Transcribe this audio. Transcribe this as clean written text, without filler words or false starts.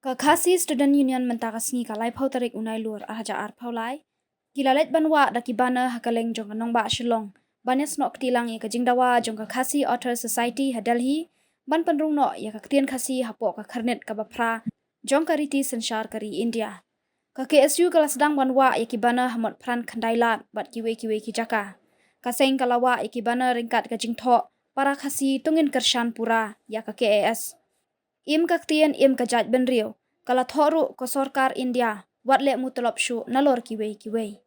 Ka Khasi Student Union mentakas ngi kalai phau tarik unai lur ahaja ar phau lai. Gilalet banwa dakibana hakaleng jong kanong ba shilong. Banyas nok tilang ya ka Jingdawa jong ka Khasi Author Society ha Delhi. Ban Pynrung no ya ka Ktien Khasi hapo ka kharnet ka bapra. Jong ka riti sensyar kari India. Ka KSU kelas sedang banwa ya kibana hamot pran khandailat bat kiwe ki jaka. Kaseng kalawa ya kibana ringkat ka Jingtho. Para Khasi Jingkyrshan pura ya ka KAS. Im ka Ktien im ka jaj benriu. Kala thoru ko sorkar India wat le mutlop shu nalor kiwe.